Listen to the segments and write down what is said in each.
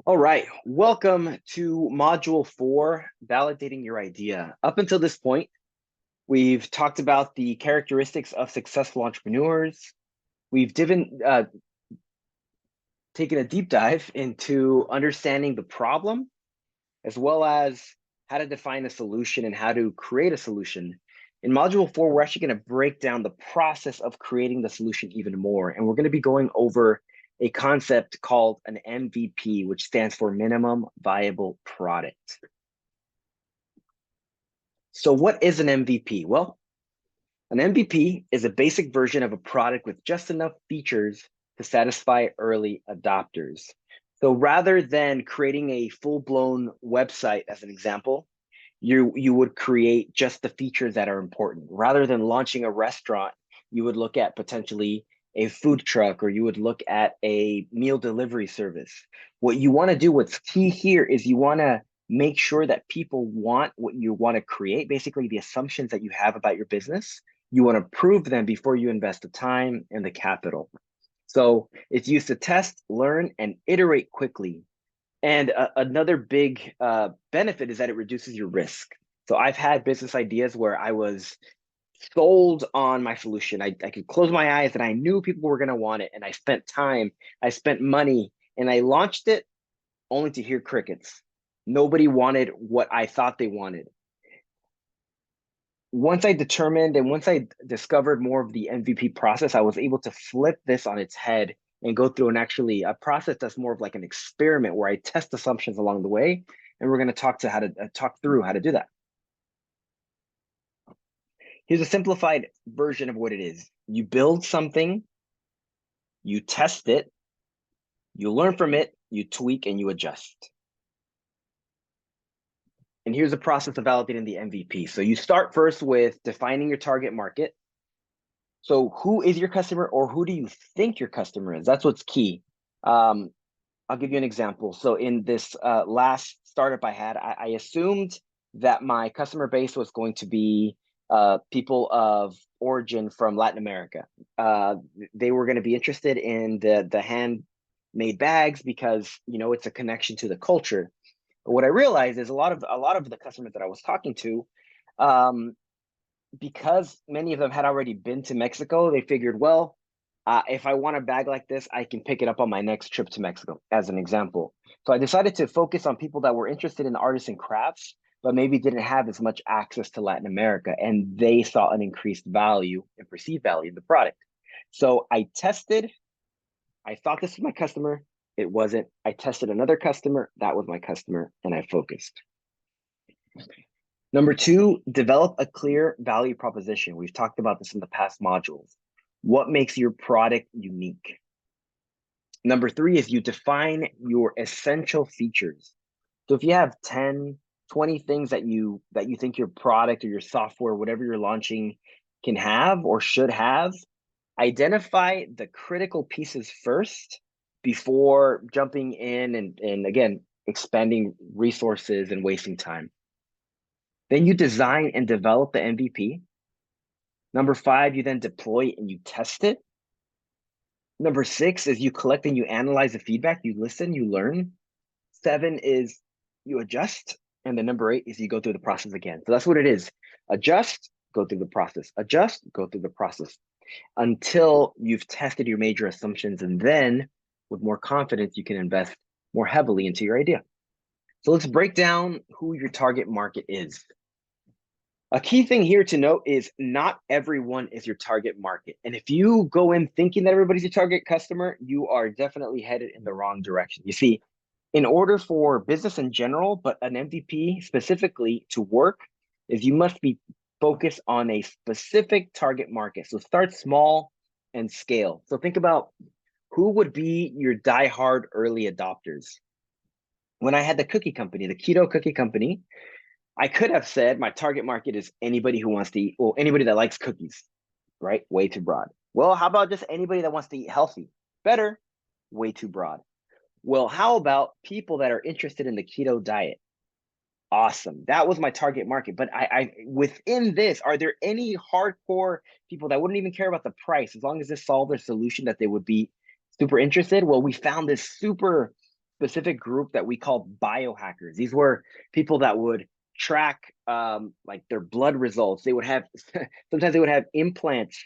All right, welcome to Module 4, Validating Your Idea. Up until this point, we've talked about the characteristics of successful entrepreneurs. We've taken a deep dive into understanding the problem, as well as how to define a solution and how to create a solution. In Module 4, we're actually going to break down the process of creating the solution even more. And we're going to be going over a concept called an MVP, which stands for Minimum Viable Product. So what is an MVP? Well, an MVP is a basic version of a product with just enough features to satisfy early adopters. So rather than creating a full-blown website, as an example, you would create just the features that are important. Rather than launching a restaurant, you would look at potentially a food truck, or you would look at a meal delivery service. What you want to do, what's key here is you want to make sure that people want what you want to create, basically the assumptions that you have about your business. You want to prove them before you invest the time and the capital. So it's used to test, learn, and iterate quickly. And another big benefit is that it reduces your risk. So I've had business ideas where I was sold on my solution. I could close my eyes and I knew people were going to want it. And I spent time, I spent money, and I launched it only to hear crickets. Nobody wanted what I thought they wanted. Once I determined and once I discovered more of the MVP process, I was able to flip this on its head and go through actually a process that's more of like an experiment where I test assumptions along the way. And we're going to talk through how to do that. Here's a simplified version of what it is. You build something, you test it, you learn from it, you tweak, and you adjust. And here's the process of validating the MVP. So you start first with defining your target market. So who is your customer, or who do you think your customer is? That's what's key. I'll give you an example. So in this last startup I had, I assumed that my customer base was going to be people of origin from Latin America. They were going to be interested in the handmade bags because, you know, it's a connection to the culture. But what I realized is a lot of the customers that I was talking to, because many of them had already been to Mexico, they figured, well, if I want a bag like this, I can pick it up on my next trip to Mexico, as an example. So I decided to focus on people that were interested in arts and crafts, but maybe didn't have as much access to Latin America, and they saw an increased value and perceived value of the product. So I tested. I thought this was my customer. It wasn't. I tested another customer. That was my customer, and I focused. Number two, develop a clear value proposition. We've talked about this in the past modules. What makes your product unique? Number three is you define your essential features. So if you have 10, 20 things that you think your product or your software, whatever you're launching, can have or should have, identify the critical pieces first before jumping in and again, expending resources and wasting time. Then you design and develop the MVP. Number five, you then deploy and you test it. Number six is you collect and you analyze the feedback, you listen, you learn. Seven is you adjust. And then number eight is you go through the process again. So that's what it is. Adjust, go through the process. Adjust, go through the process until you've tested your major assumptions. And then with more confidence, you can invest more heavily into your idea. So let's break down who your target market is. A key thing here to note is not everyone is your target market. And if you go in thinking that everybody's your target customer, you are definitely headed in the wrong direction. You see, in order for business in general, but an MVP specifically to work, is you must be focused on a specific target market. So start small and scale. So think about who would be your diehard early adopters. When I had the cookie company, the keto cookie company, I could have said my target market is anybody who wants to eat, well, anybody that likes cookies, right? Way too broad. Well, how about just anybody that wants to eat healthy? Better, way too broad. Well, how about people that are interested in the keto diet? Awesome. That was my target market. But I within this, are there any hardcore people that wouldn't even care about the price as long as this solved their solution that they would be super interested? Well, we found this super specific group that we call biohackers. These were people that would track like their blood results. They would have sometimes they would have implants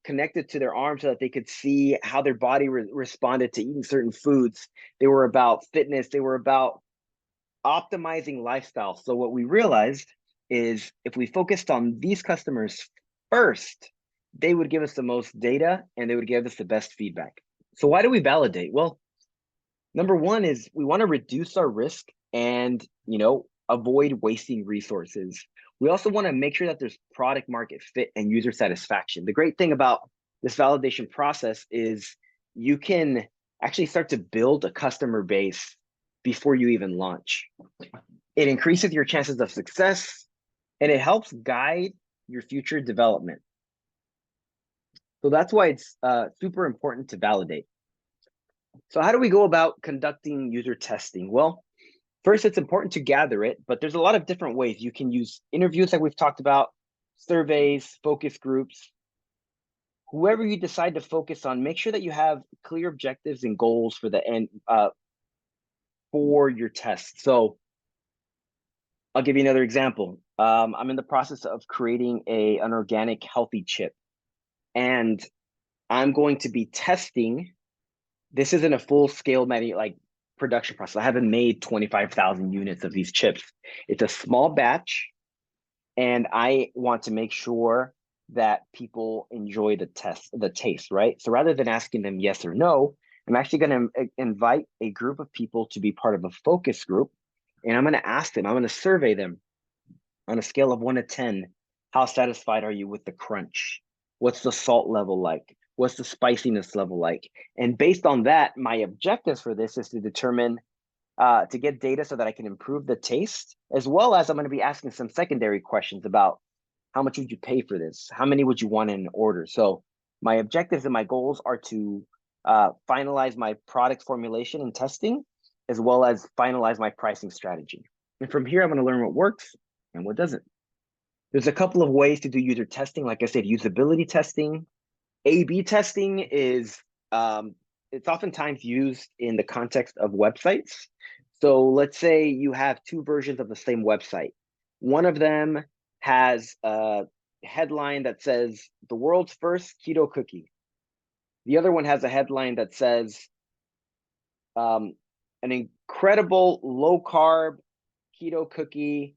connected to their arm so that they could see how their body responded to eating certain foods. They were about fitness. They were about optimizing lifestyle. So what we realized is if we focused on these customers first, they would give us the most data and they would give us the best feedback. So why do we validate? Well, number one is we want to reduce our risk and, avoid wasting resources. We also want to make sure that there's product market fit and user satisfaction. The great thing about this validation process is you can actually start to build a customer base before you even launch. It increases your chances of success and it helps guide your future development. So that's why it's super important to validate. So how do we go about conducting user testing? Well, first, it's important to gather it, but there's a lot of different ways. You can use interviews like we've talked about, surveys, focus groups. Whoever you decide to focus on, make sure that you have clear objectives and goals for the end for your test. So I'll give you another example. I'm in the process of creating an organic healthy chip, and I'm going to be testing. This isn't a full-scale production process. I haven't made 25,000 units of these chips. It's a small batch, and I want to make sure that people enjoy the taste, right? So rather than asking them yes or no, I'm actually going to invite a group of people to be part of a focus group, and I'm going to ask them, I'm going to survey them on a scale of 1 to 10. How satisfied are you with the crunch? What's the salt level like? What's the spiciness level like? And based on that, my objectives for this is to determine, to get data so that I can improve the taste, as well as I'm going to be asking some secondary questions about how much would you pay for this? How many would you want in an order? So my objectives and my goals are to finalize my product formulation and testing, as well as finalize my pricing strategy. And from here, I'm going to learn what works and what doesn't. There's a couple of ways to do user testing. Like I said, usability testing. A/B testing is, it's oftentimes used in the context of websites. So let's say you have two versions of the same website. One of them has a headline that says the world's first keto cookie. The other one has a headline that says an incredible low carb keto cookie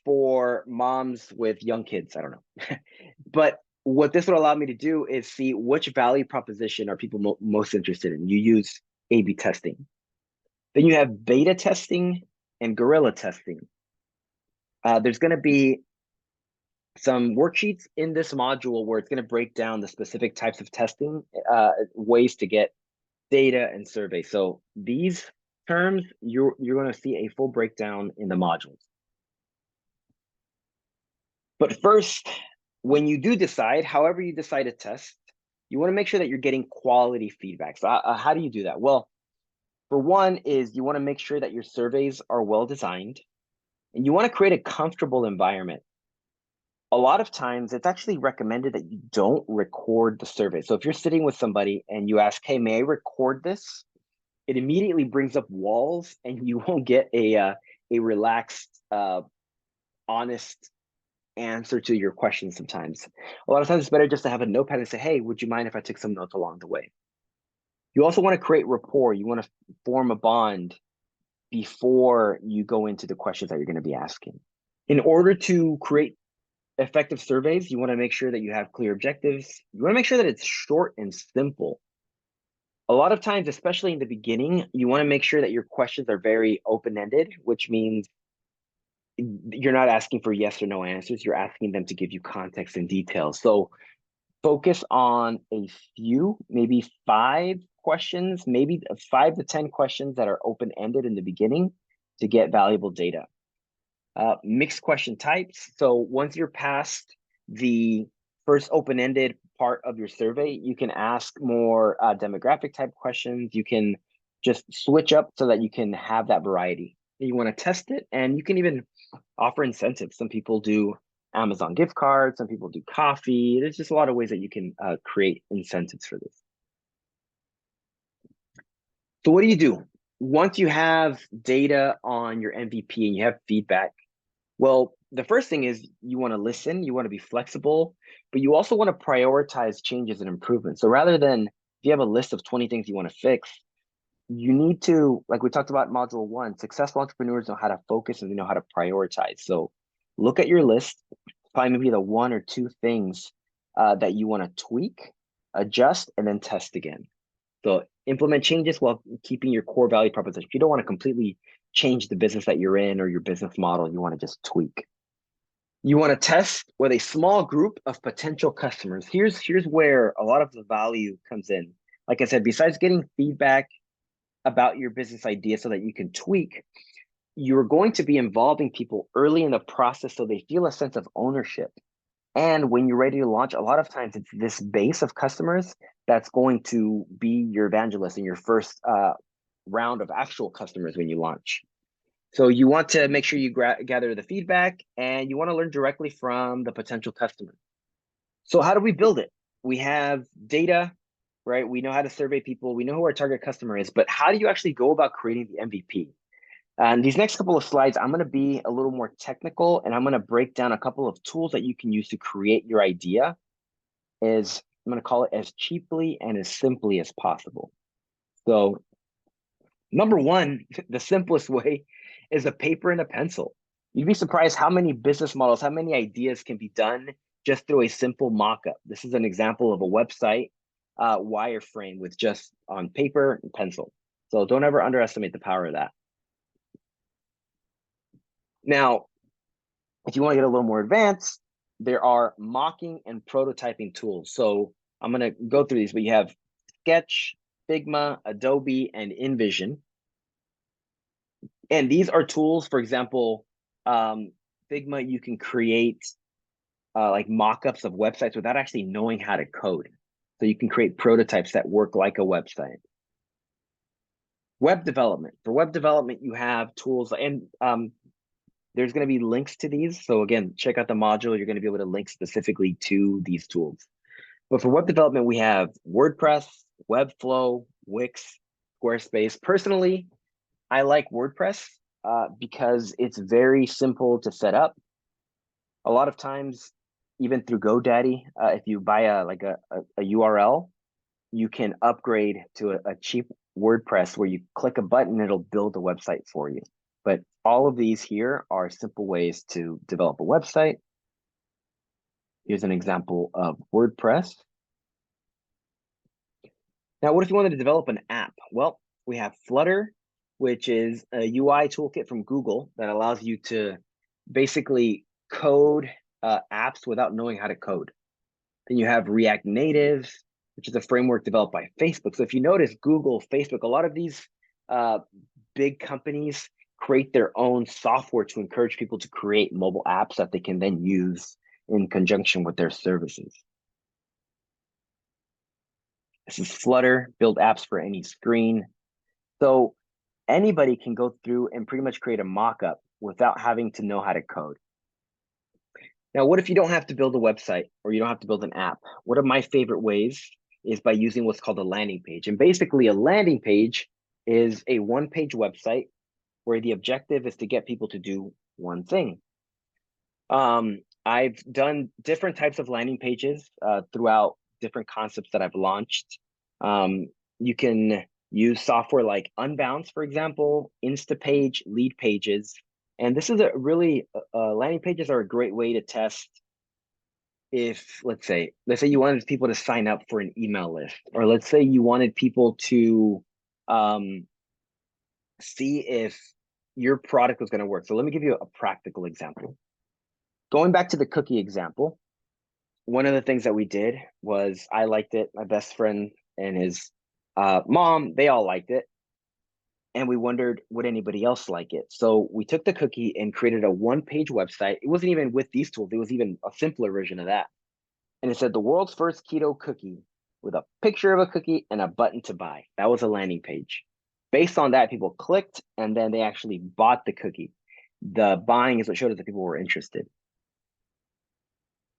for moms with young kids. I don't know. But what this would allow me to do is see which value proposition are people most interested in. You use A/B testing. Then you have beta testing and guerrilla testing. There's going to be some worksheets in this module where it's going to break down the specific types of testing, ways to get data and survey. So these terms, you're going to see a full breakdown in the modules. But first, when you do decide, however you decide to test, you want to make sure that you're getting quality feedback. So how do you do that? Well, for one is you want to make sure that your surveys are well designed, and you want to create a comfortable environment. A lot of times it's actually recommended that you don't record the survey. So if you're sitting with somebody and you ask, hey, may I record this? It immediately brings up walls and you won't get a relaxed, honest answer to your questions sometimes. A lot of times it's better just to have a notepad and say, hey, would you mind if I took some notes along the way? You also want to create rapport. You want to form a bond before you go into the questions that you're going to be asking. In order to create effective surveys, you want to make sure that you have clear objectives. You want to make sure that it's short and simple. A lot of times, especially in the beginning, you want to make sure that your questions are very open-ended, which means you're not asking for yes or no answers. You're asking them to give you context and details. So focus on a few, maybe 5 questions, maybe 5 to 10 questions that are open-ended in the beginning to get valuable data. Mixed question types. So once you're past the first open-ended part of your survey, you can ask more demographic type questions. You can just switch up so that you can have that variety. You want to test it, and you can even offer incentives. Some people do Amazon gift cards, some people do coffee. There's just a lot of ways that you can create incentives for this. So what do you do? once you have data on your MVP and you have feedback, well, the first thing is you want to listen, you want to be flexible, but you also want to prioritize changes and improvements. So rather than if you have a list of 20 things you want to fix, you need to, like we talked about in module 1, successful entrepreneurs know how to focus and they know how to prioritize. So look at your list, find maybe the 1 or 2 things that you want to tweak, adjust, and then test again. So implement changes while keeping your core value proposition. You don't want to completely change the business that you're in or your business model. You want to just tweak. You want to test with a small group of potential customers. Here's where a lot of the value comes in. Like I said, besides getting feedback about your business idea so that you can tweak, you're going to be involving people early in the process so they feel a sense of ownership. And when you're ready to launch, a lot of times it's this base of customers that's going to be your evangelist in your first round of actual customers when you launch. So you want to make sure you gather the feedback and you want to learn directly from the potential customer. So how do we build it? We have data, right? We know how to survey people. We know who our target customer is, but how do you actually go about creating the MVP? And these next couple of slides, I'm going to be a little more technical and I'm going to break down a couple of tools that you can use to create your idea I'm going to call it as cheaply and as simply as possible. So number one, the simplest way is a paper and a pencil. You'd be surprised how many business models, how many ideas can be done just through a simple mock-up. This is an example of a website wireframe with just on paper and pencil. So don't ever underestimate the power of that. Now, if you want to get a little more advanced, there are mocking and prototyping tools. So I'm going to go through these, but you have Sketch, Figma, Adobe, and InVision. And these are tools, for example, Figma, you can create like mock-ups of websites without actually knowing how to code. So you can create prototypes that work like a website. Web development. For web development, you have tools, and there's going to be links to these. So again, check out the module. You're going to be able to link specifically to these tools. But for web development, we have WordPress, Webflow, Wix, Squarespace. Personally, I like WordPress because it's very simple to set up. A lot of times, even through GoDaddy, if you buy a URL, you can upgrade to a cheap WordPress where you click a button, it'll build a website for you. But all of these here are simple ways to develop a website. Here's an example of WordPress. Now, what if you wanted to develop an app? Well, we have Flutter, which is a UI toolkit from Google that allows you to basically code apps without knowing how to code. Then you have React Native, which is a framework developed by Facebook. So if you notice, Google, Facebook, a lot of these big companies create their own software to encourage people to create mobile apps that they can then use in conjunction with their services. This is Flutter, build apps for any screen. So anybody can go through and pretty much create a mock-up without having to know how to code. Now, what if you don't have to build a website or you don't have to build an app? One of my favorite ways is by using what's called a landing page. And basically a landing page is a one-page website where the objective is to get people to do one thing. I've done different types of landing pages throughout different concepts that I've launched. You can use software like Unbounce, for example, Instapage, Lead Pages. And this is a really, landing pages are a great way to test if, let's say you wanted people to sign up for an email list, or let's say you wanted people to see if your product was going to work. So let me give you a practical example. Going back to the cookie example, one of the things that we did was I liked it, my best friend and his mom, they all liked it. And we wondered, would anybody else like it? So we took the cookie and created a one-page website. It wasn't even with these tools. It was even a simpler version of that. And it said the world's first keto cookie with a picture of a cookie and a button to buy. That was a landing page. Based on that, people clicked and then they actually bought the cookie. The buying is what showed us that people were interested.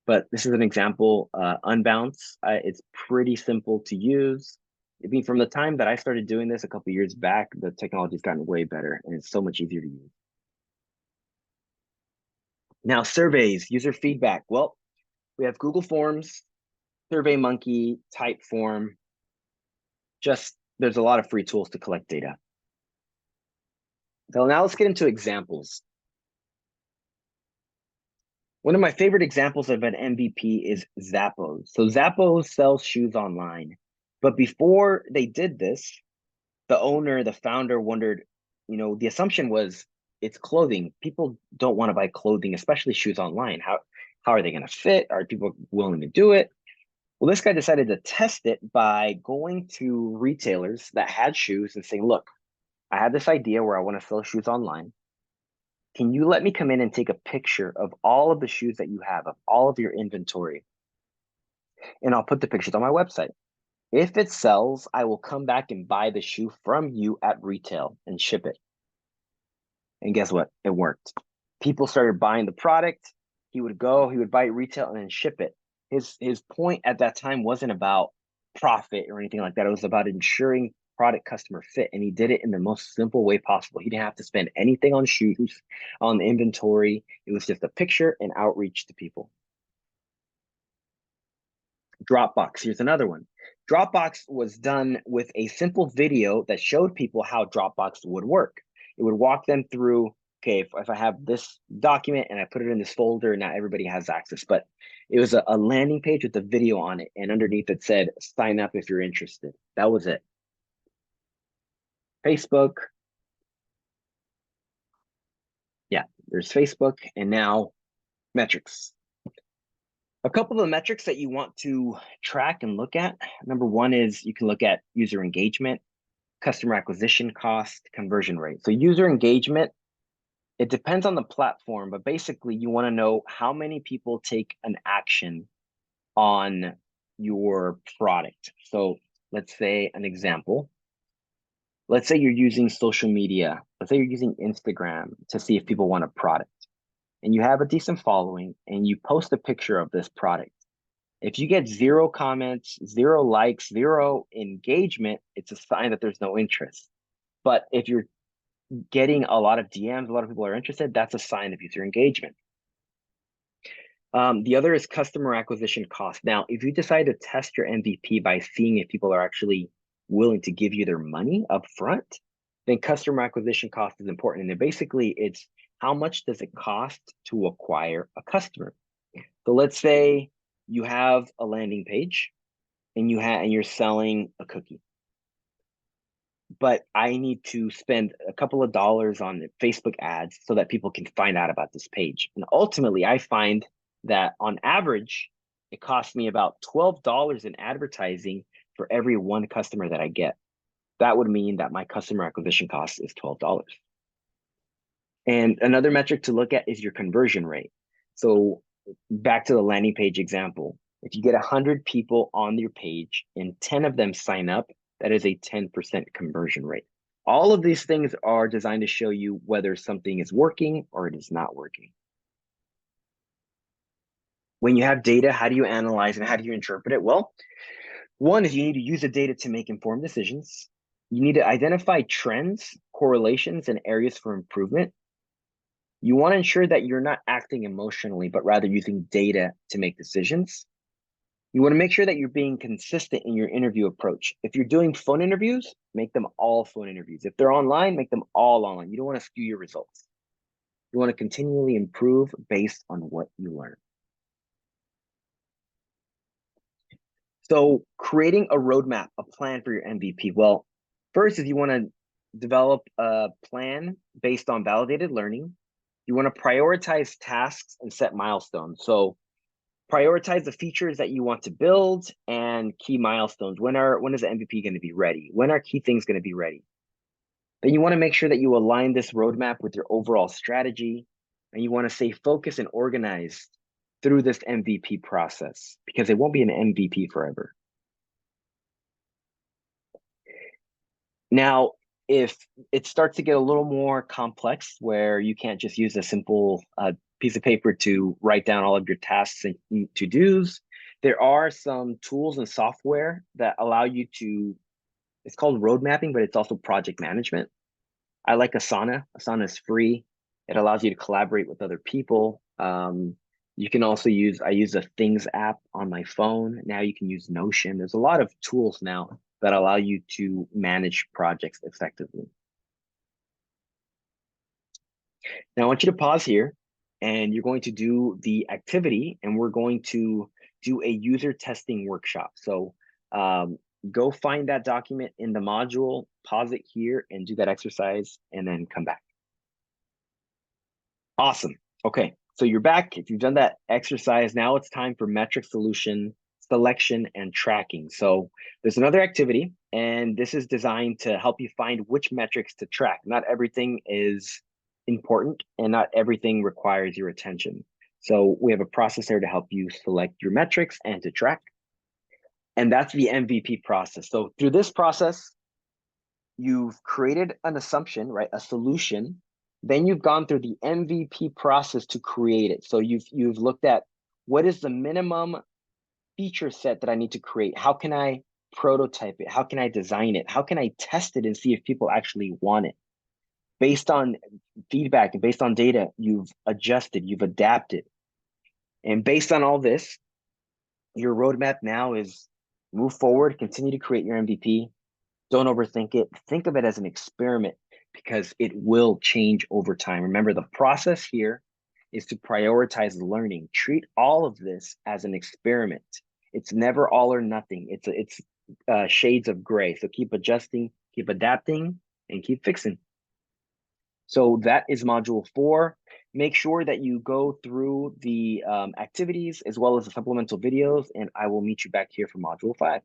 But this is an example, Unbounce. It's pretty simple to use. I mean, from the time that I started doing this a couple years back, the technology's gotten way better and it's so much easier to use. Now, surveys, user feedback. Well, we have Google Forms, SurveyMonkey, Typeform. There's a lot of free tools to collect data. So now let's get into examples. One of my favorite examples of an MVP is Zappos. So Zappos sells shoes online. But before they did this, the owner, the founder wondered, the assumption was it's clothing. People don't want to buy clothing, especially shoes online. How are they going to fit? Are people willing to do it? Well, this guy decided to test it by going to retailers that had shoes and saying, look, I have this idea where I want to sell shoes online. Can you let me come in and take a picture of all of the shoes that you have, of all of your inventory? And I'll put the pictures on my website. If it sells, I will come back and buy the shoe from you at retail and ship it. And guess what? It worked. People started buying the product. He would buy it retail and then ship it. His point at that time wasn't about profit or anything like that. It was about ensuring product customer fit. And he did it in the most simple way possible. He didn't have to spend anything on shoes, on the inventory. It was just a picture and outreach to people. Dropbox, here's another one. Dropbox was done with a simple video that showed people how Dropbox would work. It would walk them through, okay, if I have this document and I put it in this folder, now everybody has access. But it was a landing page with a video on it, and underneath it said, sign up if you're interested. That was it. Facebook. Yeah, there's Facebook, and now metrics. A couple of the metrics that you want to track and look at. Number one is you can look at user engagement, customer acquisition cost, conversion rate. So user engagement, it depends on the platform, but basically you want to know how many people take an action on your product. So let's say an example. Let's say you're using social media. Let's say you're using Instagram to see if people want a product. And you have a decent following and you post a picture of this product. If you get 0 comments, 0 likes, 0 engagement, it's a sign that there's no interest. But if you're getting a lot of DMs, a lot of people are interested, that's a sign of user engagement. The other is customer acquisition cost. Now, if you decide to test your MVP by seeing if people are actually willing to give you their money up front, then customer acquisition cost is important. And basically, it's how much does it cost to acquire a customer? So let's say you have a landing page and you're selling a cookie. But I need to spend a couple of dollars on Facebook ads so that people can find out about this page. And ultimately, I find that on average, it costs me about $12 in advertising for every one customer that I get. That would mean that my customer acquisition cost is $12. And another metric to look at is your conversion rate. So back to the landing page example, if you get 100 people on your page and 10 of them sign up, that is a 10% conversion rate. All of these things are designed to show you whether something is working or it is not working. When you have data, how do you analyze and how do you interpret it? Well, one is you need to use the data to make informed decisions. You need to identify trends, correlations, and areas for improvement. You want to ensure that you're not acting emotionally, but rather using data to make decisions. You want to make sure that you're being consistent in your interview approach. If you're doing phone interviews, make them all phone interviews. If they're online, make them all online. You don't want to skew your results. You want to continually improve based on what you learn. So creating a roadmap, a plan for your MVP. Well, first is you want to develop a plan based on validated learning. You want to prioritize tasks and set milestones. So prioritize the features that you want to build and key milestones. When is the MVP going to be ready? When are key things going to be ready? Then you want to make sure that you align this roadmap with your overall strategy, and you want to stay focused and organized through this MVP process because it won't be an MVP forever. Now, if it starts to get a little more complex where you can't just use a simple piece of paper to write down all of your tasks and to-dos, there are some tools and software that allow you to It's called road mapping, but it's also project management. I like Asana. Asana is free. It allows you to collaborate with other people. You can also I use a Things app on my phone. Now you can use Notion. There's a lot of tools now that allow you to manage projects effectively. Now I want you to pause here and you're going to do the activity and we're going to do a user testing workshop. So go find that document in the module, pause it here and do that exercise and then come back. Awesome. Okay, so you're back. If you've done that exercise, now it's time for metric solution selection and tracking. So there's another activity, and this is designed to help you find which metrics to track. Not everything is important, and not everything requires your attention. So we have a process here to help you select your metrics and to track. And that's the MVP process. So through this process, you've created an assumption, right? A solution. Then you've gone through the MVP process to create it. So you've looked at what is the minimum feature set that I need to create? How can I prototype it? How can I design it? How can I test it and see if people actually want it? Based on feedback and based on data, you've adjusted, you've adapted. And based on all this, your roadmap now is move forward, continue to create your MVP. Don't overthink it. Think of it as an experiment because it will change over time. Remember, the process here is to prioritize learning. Treat all of this as an experiment. It's never all or nothing. It's shades of gray. So keep adjusting, keep adapting, and keep fixing. So that is module 4. Make sure that you go through the activities as well as the supplemental videos, and I will meet you back here for module 5.